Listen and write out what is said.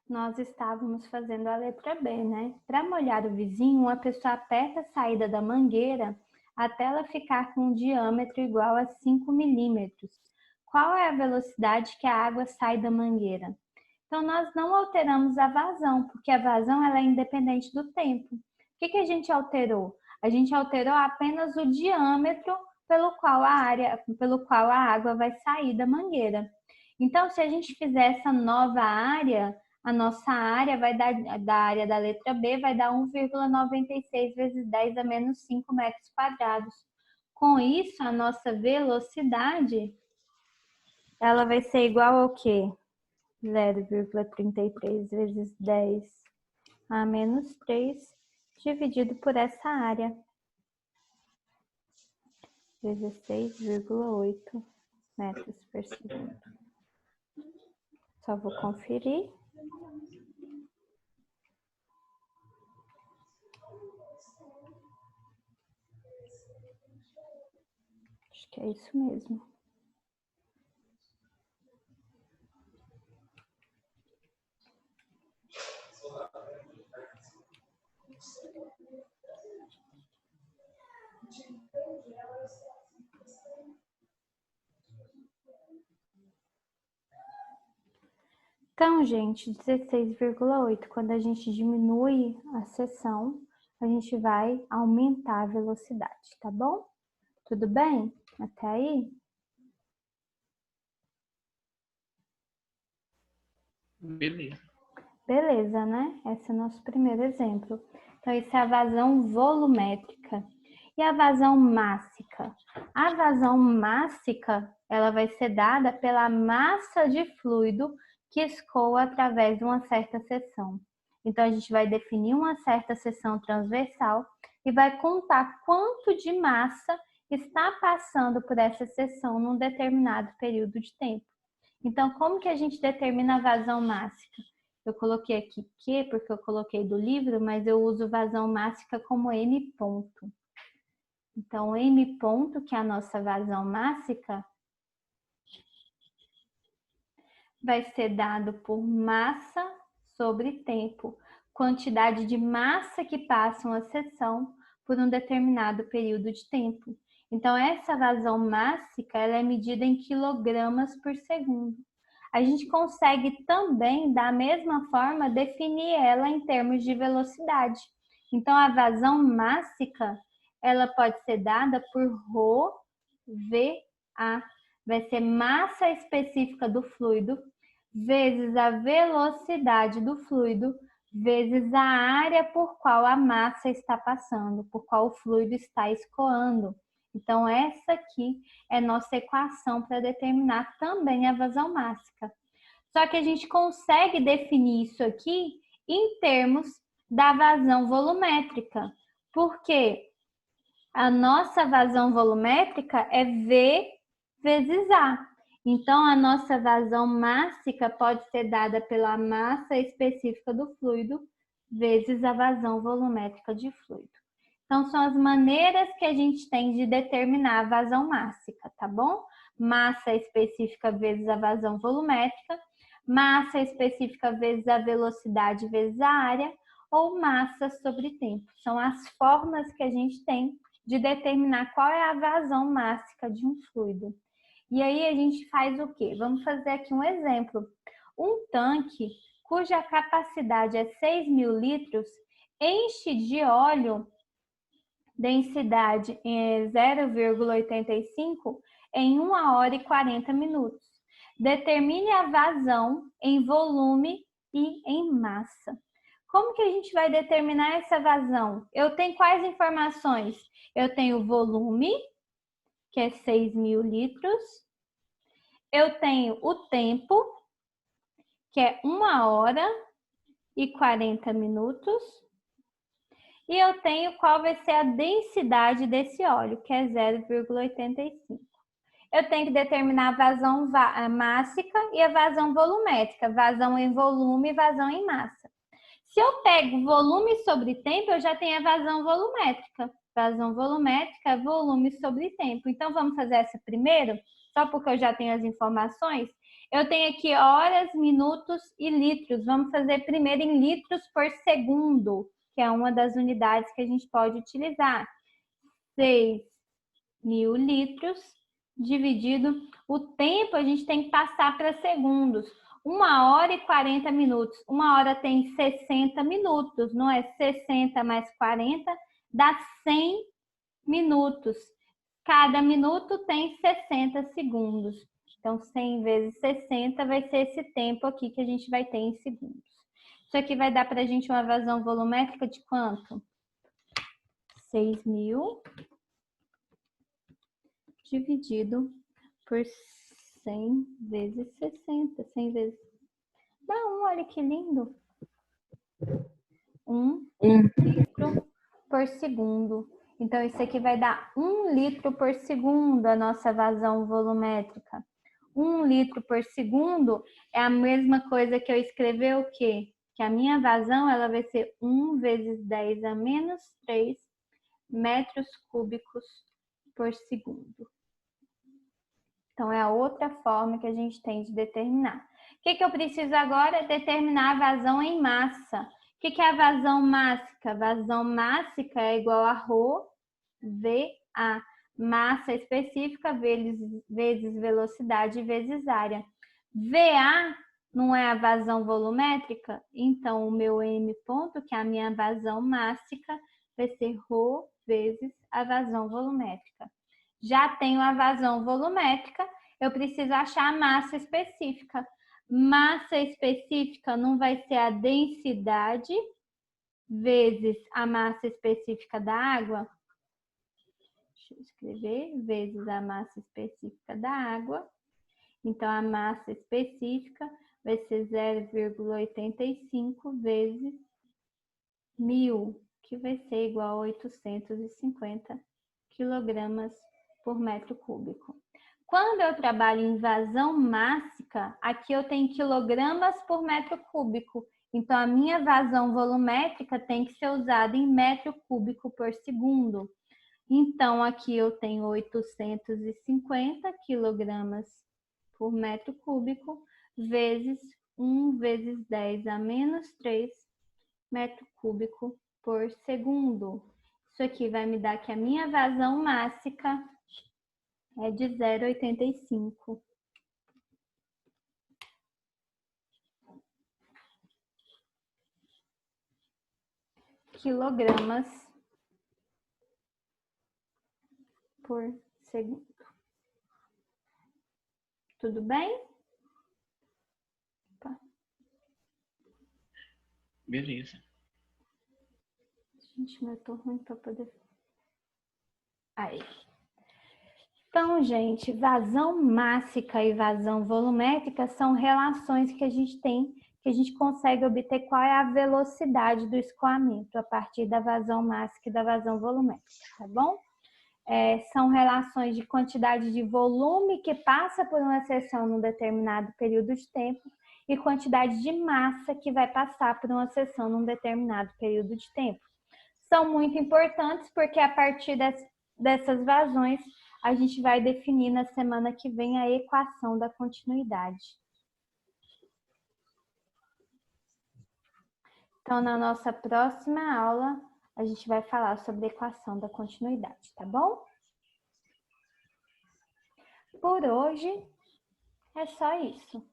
Nós estávamos fazendo a letra B, né? Para molhar o vizinho, uma pessoa aperta a saída da mangueira até ela ficar com um diâmetro igual a 5 milímetros. Qual é a velocidade que a água sai da mangueira? Então, nós não alteramos a vazão, porque a vazão ela é independente do tempo. O que a gente alterou? A gente alterou apenas o diâmetro pelo qual a água vai sair da mangueira. Então, se a gente fizer essa nova área, a nossa área vai dar, da área da letra B, vai dar 1,96 vezes 10 a menos 5 metros quadrados. Com isso, a nossa velocidade, ela vai ser igual ao quê? 0,33 vezes 10 a menos 3, dividido por essa área. 16,8 metros por segundo. Só vou conferir. Acho que é isso mesmo. Então, gente, 16,8. Quando a gente diminui a seção, a gente vai aumentar a velocidade, tá bom? Tudo bem? Até aí? Beleza. Beleza, né? Esse é o nosso primeiro exemplo. Então, isso é a vazão volumétrica. E a vazão mássica? A vazão mássica, ela vai ser dada pela massa de fluido que escoa através de uma certa seção. Então, a gente vai definir uma certa seção transversal e vai contar quanto de massa está passando por essa seção num determinado período de tempo. Então, como que a gente determina a vazão mássica? Eu coloquei aqui Q, porque eu coloquei do livro, mas eu uso vazão mássica como M ponto. Então, M ponto, que é a nossa vazão mássica, vai ser dado por massa sobre tempo, quantidade de massa que passa uma seção por um determinado período de tempo. Então, essa vazão mássica, ela é medida em quilogramas por segundo. A gente consegue também, da mesma forma, definir ela em termos de velocidade. Então, a vazão mássica, ela pode ser dada por ρVA. Vai ser massa específica do fluido vezes a velocidade do fluido vezes a área por qual a massa está passando, por qual o fluido está escoando. Então, essa aqui é nossa equação para determinar também a vazão mássica. Só que a gente consegue definir isso aqui em termos da vazão volumétrica, porque a nossa vazão volumétrica é V vezes A. Então, a nossa vazão mássica pode ser dada pela massa específica do fluido vezes a vazão volumétrica de fluido. Então, são as maneiras que a gente tem de determinar a vazão mássica, tá bom? Massa específica vezes a vazão volumétrica, massa específica vezes a velocidade vezes a área, ou massa sobre tempo. São as formas que a gente tem de determinar qual é a vazão mássica de um fluido. E aí a gente faz o quê? Vamos fazer aqui um exemplo. Um tanque cuja capacidade é 6.000 litros enche de óleo densidade em 0,85 em 1 hora e 40 minutos. Determine a vazão em volume e em massa. Como que a gente vai determinar essa vazão? Eu tenho quais informações? Eu tenho o volume, que é 6.000 litros. Eu tenho o tempo, que é 1 hora e 40 minutos. E eu tenho qual vai ser a densidade desse óleo, que é 0,85. Eu tenho que determinar a vazão mássica e a vazão volumétrica, vazão em volume e vazão em massa. Se eu pego volume sobre tempo, eu já tenho a vazão volumétrica. Vazão volumétrica é volume sobre tempo. Então, vamos fazer essa primeiro, só porque eu já tenho as informações. Eu tenho aqui horas, minutos e litros. Vamos fazer primeiro em litros por segundo, que é uma das unidades que a gente pode utilizar. 6.000 litros dividido. O tempo a gente tem que passar para segundos. 1h e 40 minutos. 1 hora tem 60 minutos, não é? 60 mais 40 dá 100 minutos. Cada minuto tem 60 segundos. Então, 100 vezes 60 vai ser esse tempo aqui que a gente vai ter em segundos. Isso aqui vai dar para a gente uma vazão volumétrica de quanto? 6.000 dividido por 100 vezes 60. 100 vezes... Dá 1, olha que lindo. 1 litro por segundo. Então, isso aqui vai dar 1 litro por segundo, a nossa vazão volumétrica. 1 litro por segundo é a mesma coisa que eu escrever o quê? Que a minha vazão ela vai ser 1 vezes 10 a menos 3 metros cúbicos por segundo. Então, é a outra forma que a gente tem de determinar. O que eu preciso agora? Determinar a vazão em massa. O que é a vazão mássica? Vazão mássica é igual a ρ, VA. Massa específica vezes velocidade vezes área. VA não é a vazão volumétrica? Então, o meu M ponto, que é a minha vazão mássica, vai ser ρ vezes a vazão volumétrica. Já tenho a vazão volumétrica, eu preciso achar a massa específica. Massa específica não vai ser a densidade vezes a massa específica da água? Deixa eu escrever, vezes a massa específica da água. Então, a massa específica vai ser 0,85 vezes 1.000, que vai ser igual a 850 quilogramas por metro cúbico. Quando eu trabalho em vazão mássica, aqui eu tenho quilogramas por metro cúbico. Então, a minha vazão volumétrica tem que ser usada em metro cúbico por segundo. Então, aqui eu tenho 850 quilogramas por metro cúbico, vezes 1 vezes 10 a menos 3 metro cúbico por segundo. Isso aqui vai me dar que a minha vazão mássica é de 0,85. Quilogramas por segundo. Tudo bem? Tá. Beleza. Gente, mas eu tô ruim para poder... Aí. Então, gente, vazão mássica e vazão volumétrica são relações que a gente tem, que a gente consegue obter qual é a velocidade do escoamento a partir da vazão mássica e da vazão volumétrica, tá bom? São relações de quantidade de volume que passa por uma seção num determinado período de tempo e quantidade de massa que vai passar por uma seção num determinado período de tempo. São muito importantes porque a partir dessas vazões a gente vai definir na semana que vem a equação da continuidade. Então, na nossa próxima aula, a gente vai falar sobre a equação da continuidade, tá bom? Por hoje, é só isso.